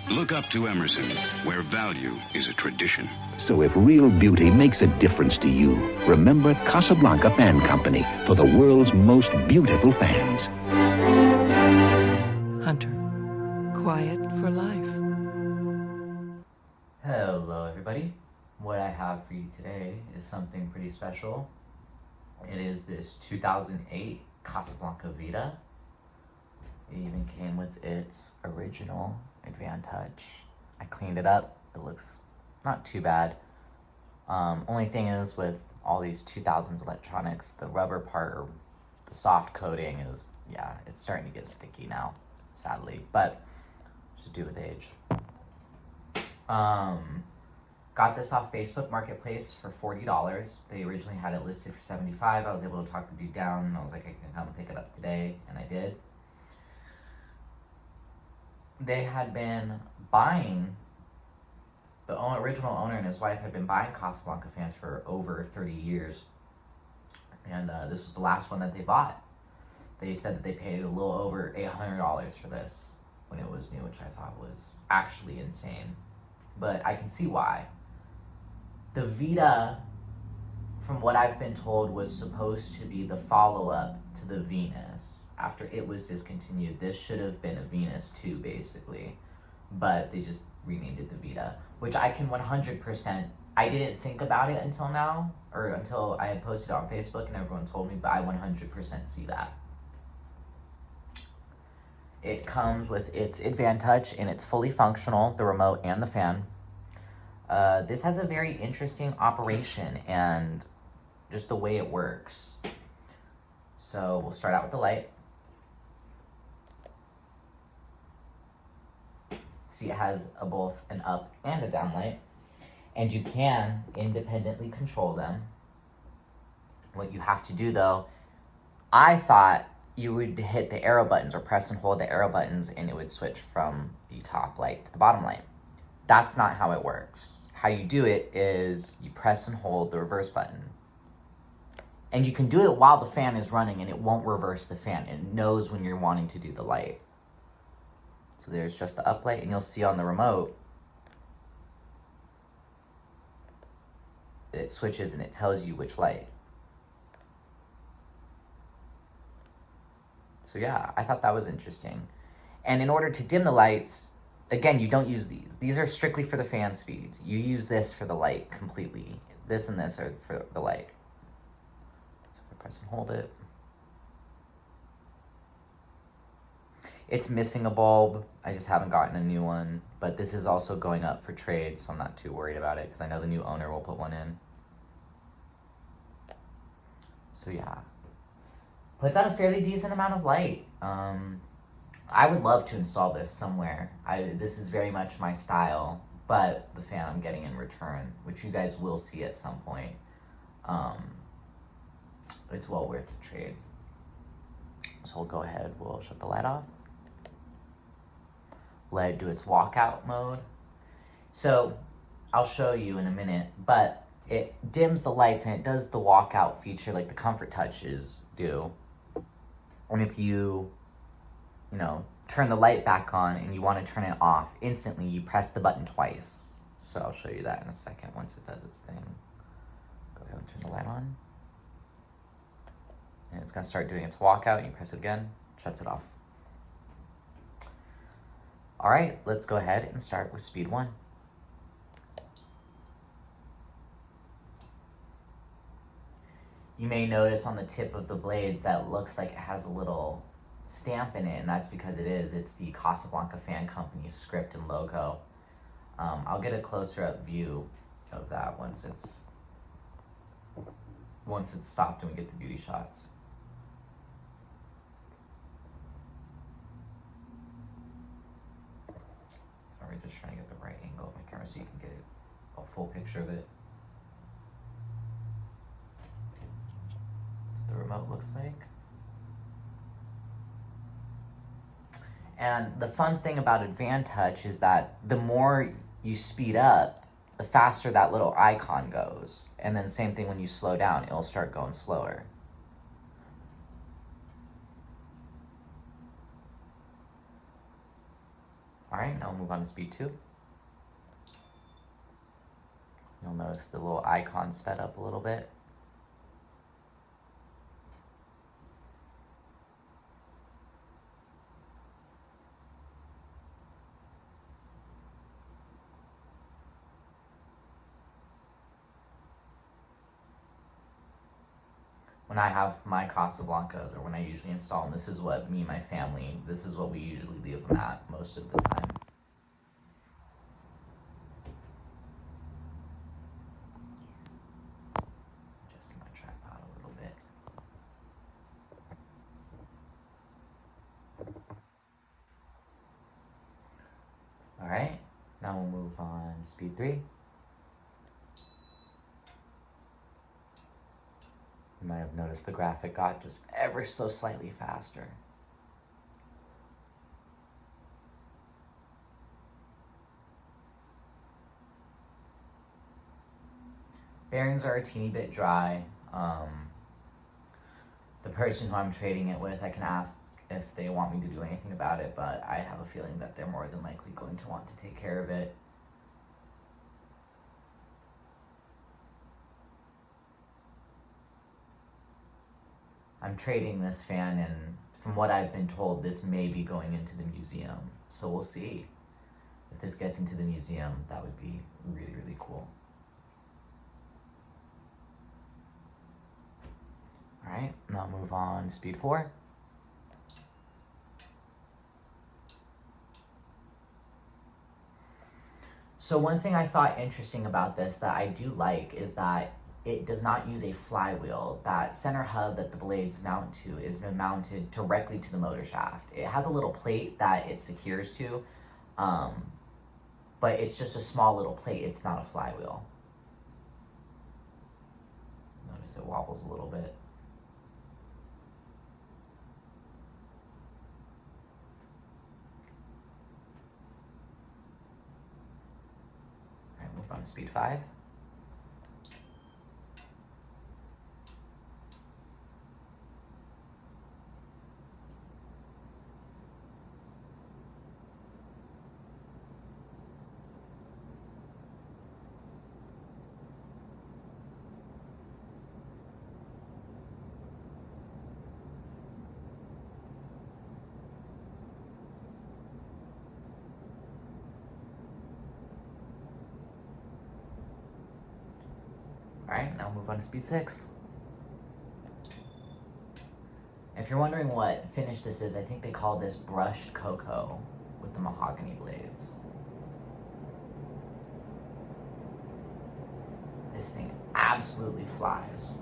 Look up to Emerson, where value is a tradition. So if real beauty makes a difference to you, remember Casablanca Fan Company for the world's most beautiful fans. Hunter, quiet for life. Hello everybody. What I have for you today is something pretty special. It is this 2008 Casablanca Vita. It even came with its original Advanced Touch. I cleaned it up. It looks not too bad. Only thing is with all these 2000s electronics, the rubber part, or the soft coating is, yeah, it's starting to get sticky now, sadly, but it's to do with age. Got this off Facebook Marketplace for $40. They originally had it listed for $75. I was able to talk the dude down, and I was like, I can come pick it up today, and I did. They had been buying, the original owner and his wife had been buying Casablanca fans for over 30 years. And this was the last one that they bought. They said that they paid a little over $800 for this when it was new, which I thought was actually insane. But I can see why. The Vita, from what I've been told, was supposed to be the follow-up to the Venus. After it was discontinued, this should have been a Venus 2, basically. But they just renamed it the Vita, which I can 100%, I didn't think about it until now, or until I had posted it on Facebook and everyone told me, but I 100% see that. It comes with its Advanced Touch and it's fully functional, the remote and the fan. This has a very interesting operation and just the way it works. So we'll start out with the light. See, it has both an up and a down light, and you can independently control them. What you have to do though, I thought you would hit the arrow buttons or press and hold the arrow buttons and it would switch from the top light to the bottom light. That's not how it works. How you do it is you press and hold the reverse button. And you can do it while the fan is running and it won't reverse the fan. It knows when you're wanting to do the light. So there's just the up light, and you'll see on the remote, it switches and it tells you which light. So yeah, I thought that was interesting. And in order to dim the lights, again, you don't use these. These are strictly for the fan speeds. You use this for the light completely. This and this are for the light. So if I press and hold it. It's missing a bulb. I just haven't gotten a new one. But this is also going up for trade, so I'm not too worried about it because I know the new owner will put one in. So yeah. Puts out a fairly decent amount of light. I would love to install this somewhere. This is very much my style, but the fan I'm getting in return, which you guys will see at some point, it's well worth the trade. So we'll go ahead, we'll shut the light off. Let it do its walkout mode. So I'll show you in a minute, but it dims the lights and it does the walkout feature like the comfort touches do. And if you turn the light back on and you want to turn it off, instantly you press the button twice. So I'll show you that in a second once it does its thing. Go ahead and turn the light on. And it's going to start doing its walkout. You press it again, shuts it off. All right, let's go ahead and start with speed 1. You may notice on the tip of the blades that it looks like it has a little stamp in it, and that's because it is. It's the Casablanca Fan Company script and logo. I'll get a closer up view of that once it's stopped and we get the beauty shots. Sorry, just trying to get the right angle of my camera so you can get a full picture of it. That's what the remote looks like. And the fun thing about Advanced Touch is that the more you speed up, the faster that little icon goes. And then same thing when you slow down, it'll start going slower. All right, now we'll move on to speed 2. You'll notice the little icon sped up a little bit. When I have my Casablancas, or when I usually install them, this is what me and my family, this is what we usually leave them at most of the time. Adjusting my tripod a little bit. All right, now we'll move on to speed 3. You might have noticed the graphic got just ever so slightly faster. Bearings are a teeny bit dry. The person who I'm trading it with, I can ask if they want me to do anything about it, but I have a feeling that they're more than likely going to want to take care of it. I'm trading this fan, and from what I've been told, this may be going into the museum. So we'll see. If this gets into the museum, that would be really, really cool. All right, now move on to speed 4. So one thing I thought interesting about this that I do like is that it does not use a flywheel. That center hub that the blades mount to is mounted directly to the motor shaft. It has a little plate that it secures to, but it's just a small little plate. It's not a flywheel. Notice it wobbles a little bit. All right, move on to speed 5. All right, now move on to speed 6. If you're wondering what finish this is, I think they call this brushed cocoa with the mahogany blades. This thing absolutely flies.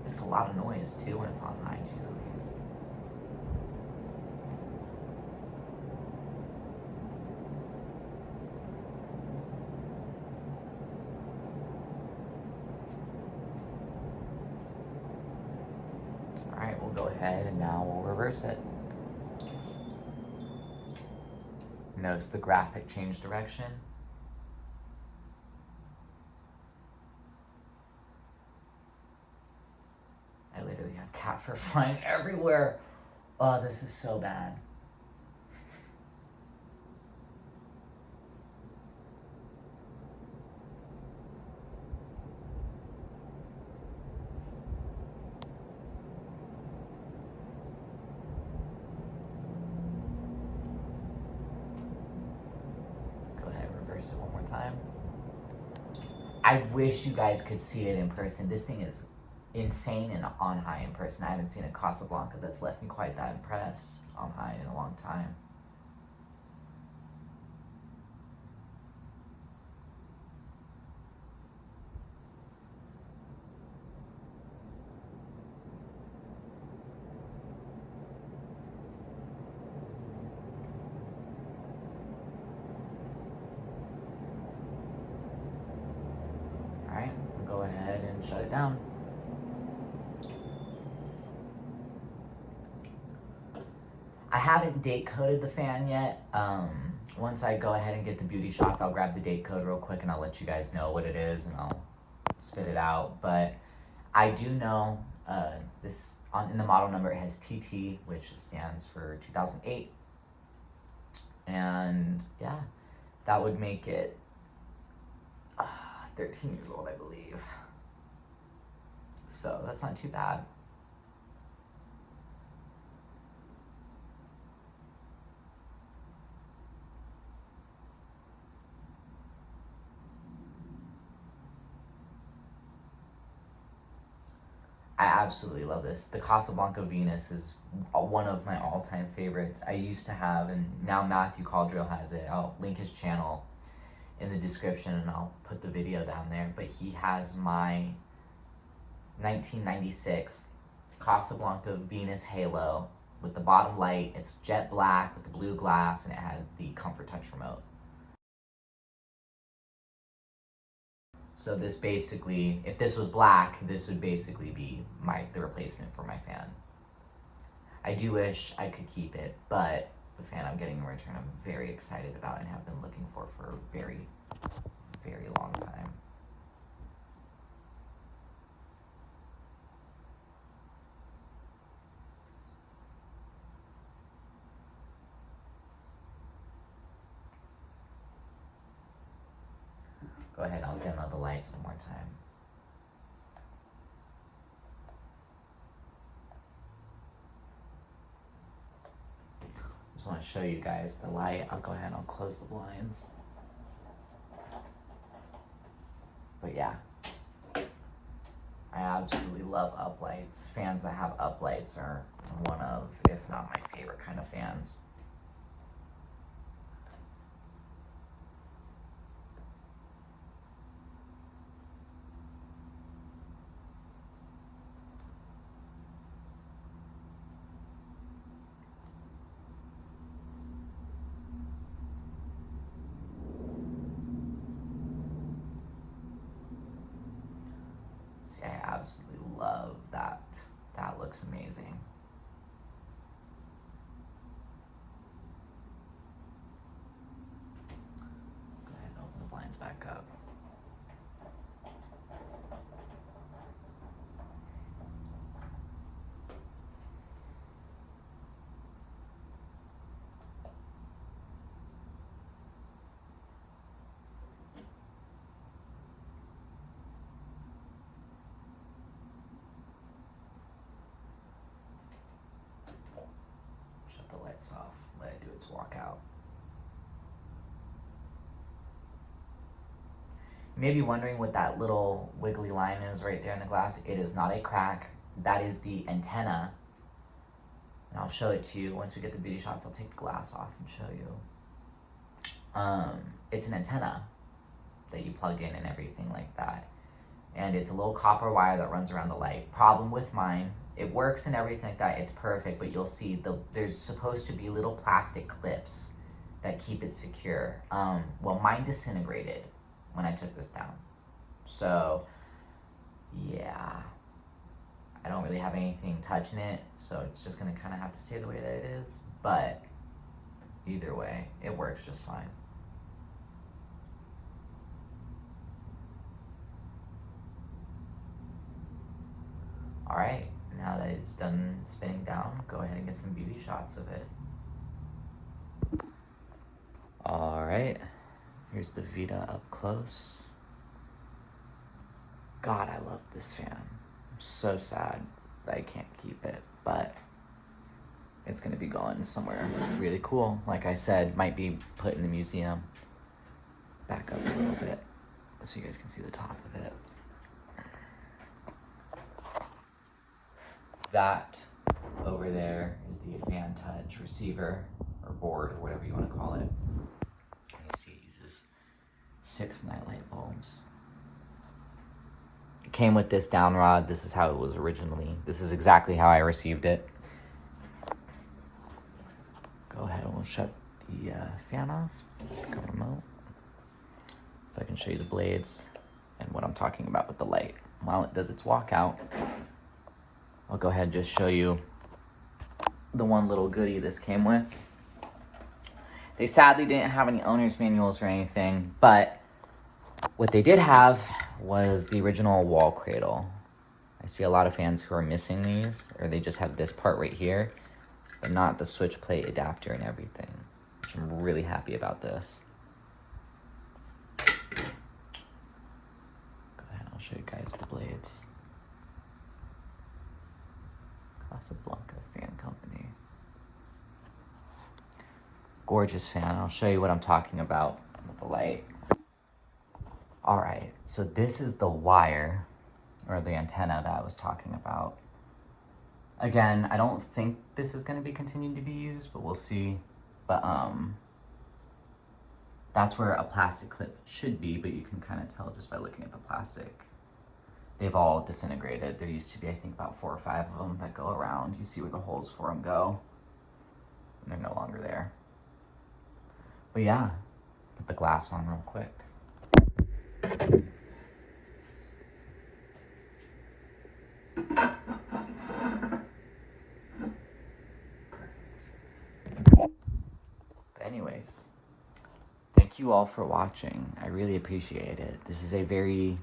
Makes a lot of noise too when it's on high. Jeez Louise. All right, we'll go ahead and now we'll reverse it. Notice the graphic change direction. I literally have cat fur flying everywhere. Oh, this is so bad. Go ahead, reverse it one more time. I wish you guys could see it in person. This thing is insane and on high in person. I haven't seen a Casablanca that's left me quite that impressed on high in a long time. All right, we'll go ahead and shut it down. I haven't date coded the fan yet. Once I go ahead and get the beauty shots, I'll grab the date code real quick and I'll let you guys know what it is and I'll spit it out. But I do know in the model number it has TT, which stands for 2008. That would make it 13 years old, I believe. So that's not too bad. I absolutely love this. The Casablanca Venus is one of my all-time favorites. I used to have, and now Matthew Caldrell has it. I'll link his channel in the description and I'll put the video down there. But he has my 1996 Casablanca Venus Halo with the bottom light. It's jet black with the blue glass, and it had the Comfort Touch remote. So this basically, if this was black, this would basically be the replacement for my fan. I do wish I could keep it, but the fan I'm getting in return I'm very excited about and have been looking for a very, very long time. Go ahead, I'll demo the lights one more time. Just want to show you guys the light. I'll go ahead and I'll close the blinds. But yeah, I absolutely love uplights. Fans that have uplights are one of, if not my favorite kind of fans. See, I absolutely love that. That looks amazing. Go ahead and open the blinds back up. Shut the lights off, let it do its walkout. You may be wondering what that little wiggly line is right there in the glass. It is not a crack. That is the antenna. And I'll show it to you once we get the beauty shots. I'll take the glass off and show you. It's an antenna that you plug in and everything like that. And it's a little copper wire that runs around the light. Problem with mine, it works and everything like that, it's perfect, but you'll see there's supposed to be little plastic clips that keep it secure. Well, mine disintegrated when I took this down. So, yeah. I don't really have anything touching it, so it's just gonna kind of have to stay the way that it is. But either way, it works just fine. All right, now that it's done spinning down, go ahead and get some beauty shots of it. All right, here's the Vita up close. God, I love this fan. I'm so sad that I can't keep it, but it's gonna be going somewhere really cool. Like I said, might be put in the museum. Back up a little bit so you guys can see the top of it. That over there is the Advantage receiver or board or whatever you want to call it. You see it uses 6 nightlight bulbs. It came with this down rod. This is how it was originally. This is exactly how I received it. Go ahead and we'll shut the fan off, the remote, so I can show you the blades and what I'm talking about with the light. While it does its walkout, I'll go ahead and just show you the one little goodie this came with. They sadly didn't have any owner's manuals or anything, but what they did have was the original wall cradle. I see a lot of fans who are missing these, or they just have this part right here, but not the switch plate adapter and everything, which I'm really happy about this. I'll show you guys the blades. Casablanca Fan Company. Gorgeous fan. I'll show you what I'm talking about with the light. All right, so this is the wire, or the antenna that I was talking about. Again, I don't think this is going to be continuing to be used, but we'll see. But that's where a plastic clip should be, but you can kind of tell just by looking at the plastic. They've all disintegrated. There used to be, I think, about 4 or 5 of them that go around. You see where the holes for them go, and they're no longer there. But yeah, put the glass on real quick. But anyways, thank you all for watching. I really appreciate it. This is a very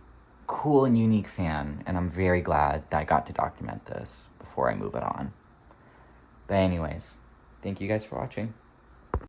cool and unique fan, and I'm very glad that I got to document this before I move it on. But anyways, thank you guys for watching.